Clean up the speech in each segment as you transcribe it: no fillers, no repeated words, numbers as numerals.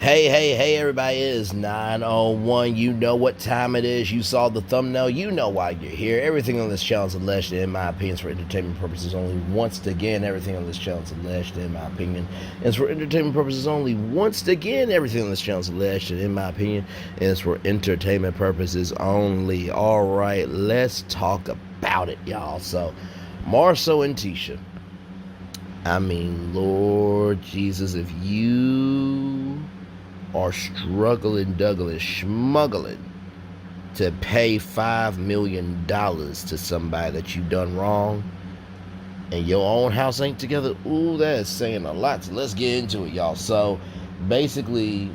Hey, everybody, it is 9:01. You know what time it is. You saw the thumbnail. You know why you're here. Everything on this channel is alleged, in my opinion, is for entertainment purposes only. Once again, everything on this channel is alleged, in my opinion, is for entertainment purposes only. Once again, everything on this channel is alleged, in my opinion, is for entertainment purposes only. All right, let's talk about it, y'all. So, Marsau and Tisha. I mean, Lord Jesus, if you are struggling, duggling, schmuggling to pay $5 million to somebody that you done wrong and your own house ain't together, ooh, that is saying a lot. So let's get into it, y'all. So basically,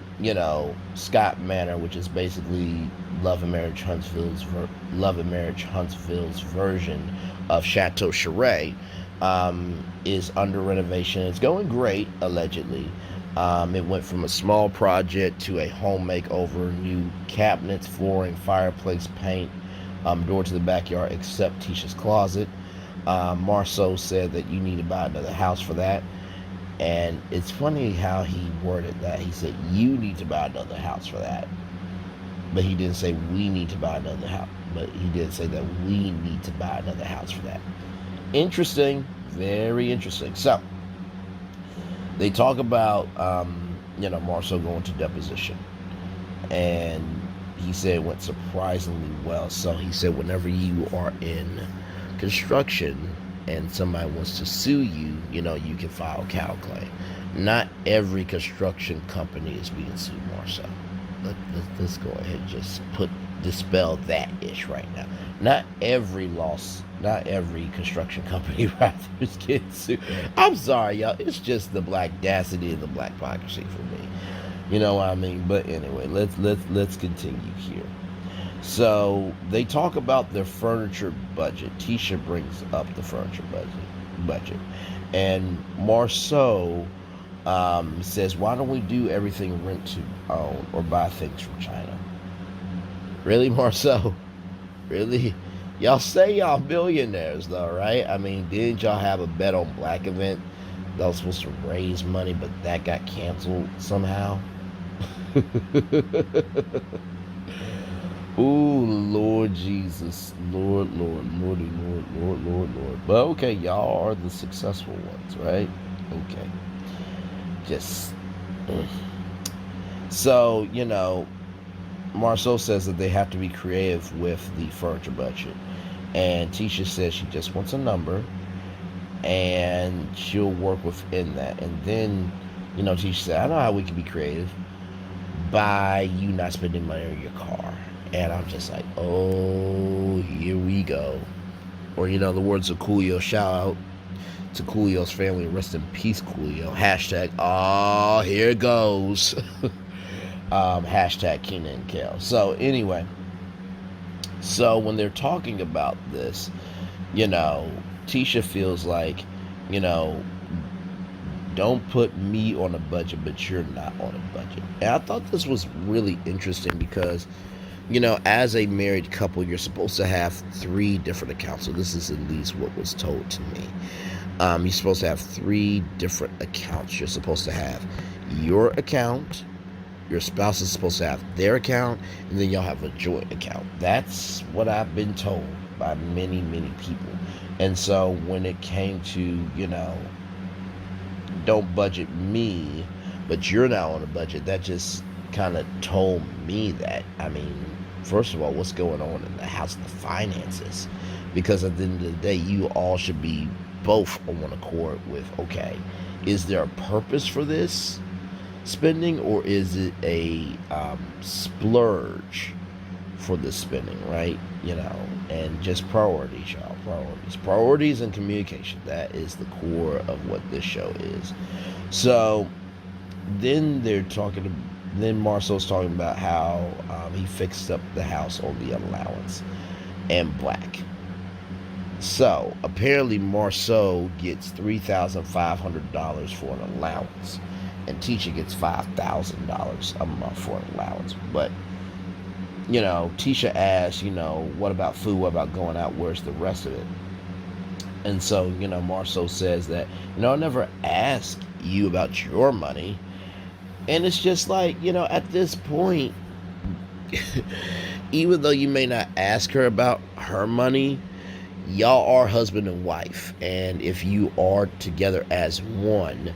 Scott Manor, which is basically Love and Marriage Huntsville's version of Chateau Charest, is under renovation. It's going great, allegedly. It went from a small project to a home makeover, new cabinets, flooring, fireplace, paint, door to the backyard, except Tisha's closet. Marsau said that you need to buy another house for that. And it's funny how he worded that. He said, you need to buy another house for that. But he didn't say we need to buy another house. But he did say that we need to buy another house for that. Interesting. Very interesting. So, they talk about, Marsau going to deposition. And he said it went surprisingly well. So he said whenever you are in construction and somebody wants to sue you, you can file a counterclaim. Not every construction company is being sued, Marsau. Let's go ahead and just dispel that ish right now. Not every construction company rather is getting sued. I'm sorry, y'all. It's just the blackdacity and the blackpocracy for me. You know what I mean? But anyway, let's continue here. So they talk about their furniture budget. Tisha brings up the furniture budget, and Marsau says, "Why don't we do everything rent to own or buy things from China?" Really, Marsau? Really? Y'all say y'all billionaires, though, right? I mean, didn't y'all have a Bet on Black event that was supposed to raise money, but that got canceled somehow? Ooh, Lord Jesus. Lord. But okay, y'all are the successful ones, right? Okay. Just. So, Marsau says that they have to be creative with the furniture budget. And Tisha says she just wants a number and she'll work within that. And then, Tisha said, I know how we can be creative by you not spending money on your car. And I'm just like, oh, here we go. Or, the words of Coolio, shout out to Coolio's family, rest in peace, Coolio. Hashtag, oh, here it goes. Hashtag Keenan and Kel. So anyway, when they're talking about this, Tisha feels like, don't put me on a budget, but you're not on a budget. And I thought this was really interesting because, as a married couple, you're supposed to have 3 different accounts. So this is at least what was told to me. You're supposed to have 3 different accounts. You're supposed to have your account, your spouse is supposed to have their account, and then y'all have a joint account. That's what I've been told by many, many people. And so when it came to, don't budget me, but you're not on a budget, that just kind of told me that, I mean, first of all, what's going on in the house of the finances? Because at the end of the day, you all should be both on one accord with, okay, is there a purpose for this spending, or is it a splurge for the spending, right? And just priorities, y'all. Priorities and communication. That is the core of what this show is. So then Marsau's talking about how he fixed up the house on the allowance and blaque. So apparently Marsau gets $3,500 for an allowance, and Tisha gets $5,000 a month for an allowance. But Tisha asks, what about food? What about going out? Where's the rest of it? And so, Marsau says that, I never asked you about your money. And it's just like, at this point, even though you may not ask her about her money, y'all are husband and wife. And if you are together as one,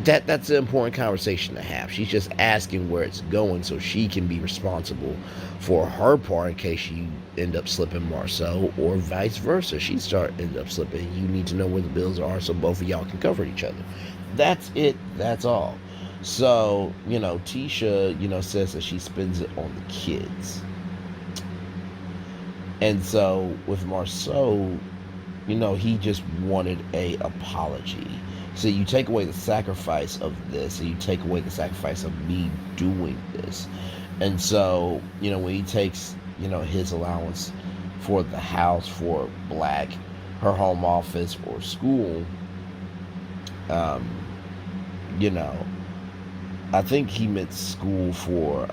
that's an important conversation to have. She's just asking where it's going so she can be responsible for her part in case you end up slipping Marsau, or vice versa. End up slipping. You need to know where the bills are so both of y'all can cover each other. That's it. That's all. So, Tisha, says that she spends it on the kids. And so with Marsau, he just wanted a apology. So you take away the sacrifice of this, and you take away the sacrifice of me doing this. And so, when he takes, his allowance for the house for Blaque, her home office, or school, you know, I think he meant school for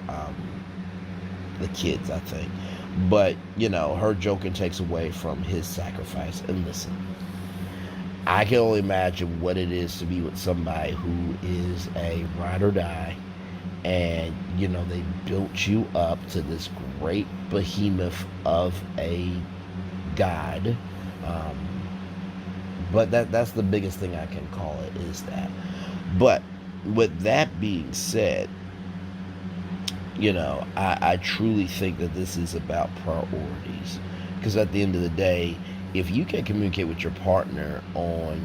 the kids, I think. But, her joking takes away from his sacrifice. And listen, I can only imagine what it is to be with somebody who is a ride or die, and, they built you up to this great behemoth of a god. But that's the biggest thing I can call it, is that. But with that being said, I truly think that this is about priorities. Because at the end of the day, if you can communicate with your partner on,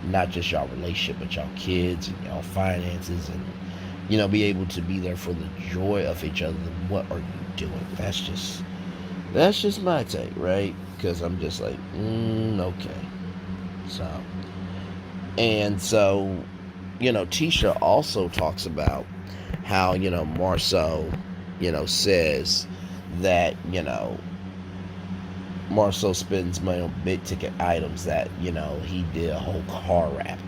not just y'all relationship, but y'all kids and y'all finances, and, be able to be there for the joy of each other, then what are you doing? That's just my take, right? Because I'm just like, okay. So, Tisha also talks about how, Marsau, says that, Marsau spends money on big ticket items, that, he did a whole car wrap.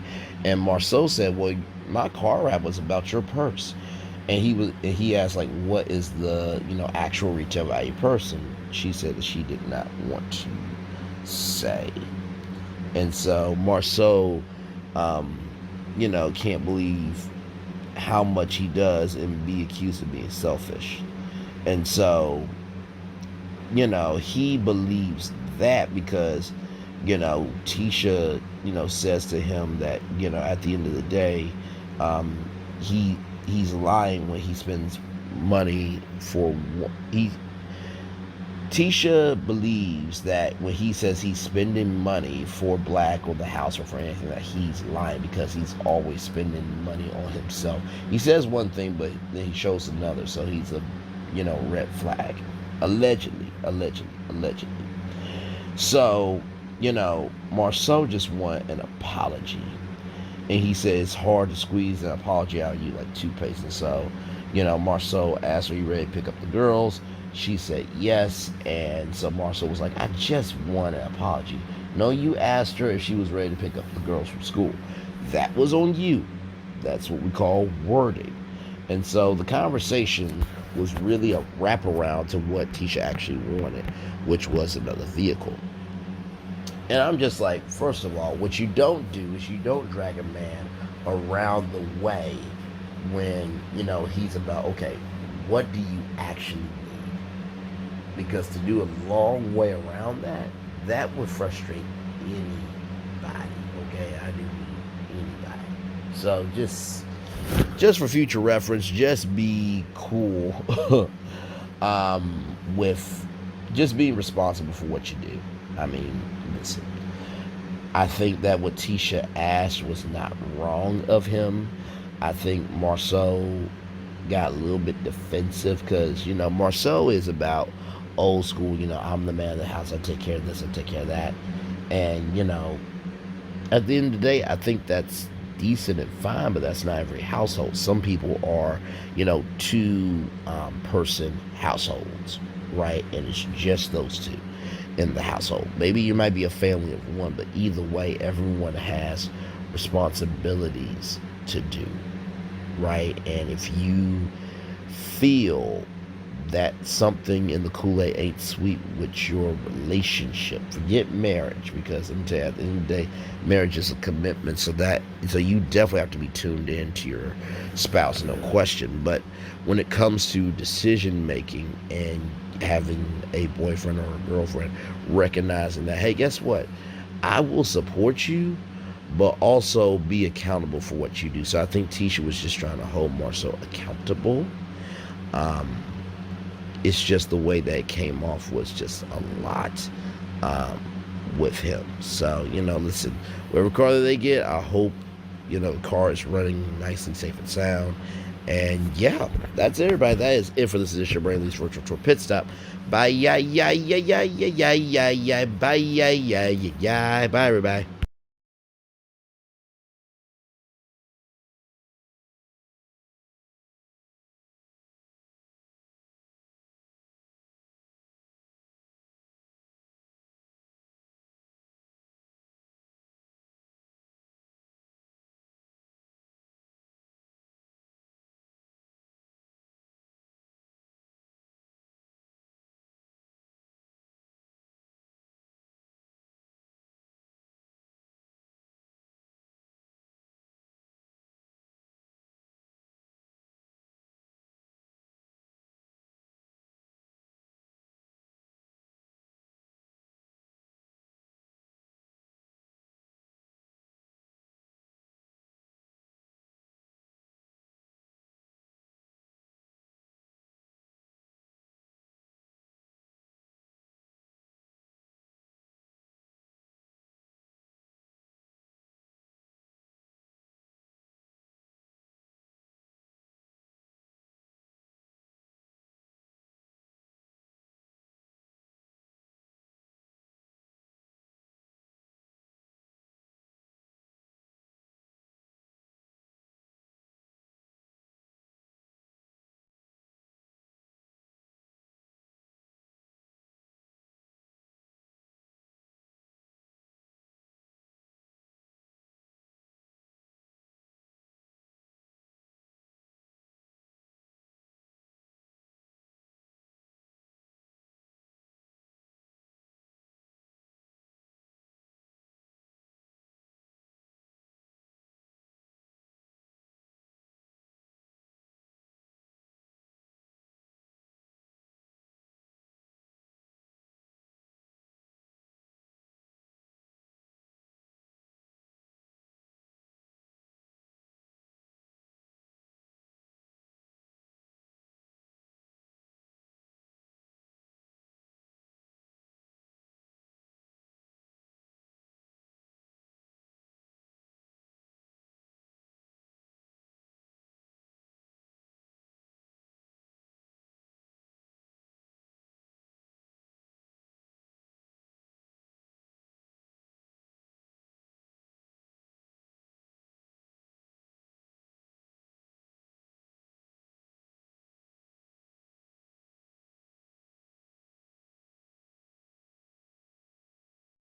And Marsau said, well, my car wrap was about your purse. And he asked, like, what is the, actual retail value person? She said that she did not want to say. And so Marsau, can't believe how much he does and be accused of being selfish. And so, he believes that because, Tisha, says to him that, at the end of the day, he's lying when he spends money for Tisha believes that when he says he's spending money for Blaque or the house or for anything, that he's lying, because he's always spending money on himself. He says one thing, but then he shows another, so he's a, red flag. Allegedly. So, Marsau just want an apology. And he says it's hard to squeeze an apology out of you like toothpaste. And so, Marsau asked, are you ready to pick up the girls? She said yes. And so Marsau was like, I just want an apology. No, you asked her if she was ready to pick up the girls from school. That was on you. That's what we call wording. And so the conversation was really a wraparound to what Tisha actually wanted, which was another vehicle. And I'm just like, first of all, what you don't do is you don't drag a man around the way when, he's about, okay, what do you actually need? Because to do a long way around that would frustrate anybody, okay? I do mean anybody. So just for future reference, just be cool with just being responsible for what you do. I mean, listen, I think that what Tisha asked was not wrong of him. I think Marsau got a little bit defensive because, Marsau is about old school, I'm the man of the house, I take care of this, I take care of that. And, at the end of the day, I think that's decent and fine, but that's not every household. Some people are, two person households, right? And it's just those two in the household. Maybe you might be a family of one, but either way, everyone has responsibilities to do, right? And if you feel that something in the Kool-Aid ain't sweet with your relationship. Forget marriage, because I'm telling you, at the end of the day, marriage is a commitment. So you definitely have to be tuned in to your spouse, no question. But when it comes to decision making and having a boyfriend or a girlfriend, recognizing that, hey, guess what? I will support you, but also be accountable for what you do. So I think Tisha was just trying to hold Marsau accountable. Um, it's just the way that it came off was just a lot um, with him. So, listen, whatever car that they get, I hope, the car is running nice and safe and sound. And yeah, that's it, everybody. That is it for this edition of Brainley's Virtual Tour Pit Stop. Bye, yeah, yeah, yeah, yeah, yeah, yeah, yeah, yeah, bye, yeah, yeah, yeah, yeah, bye, everybody.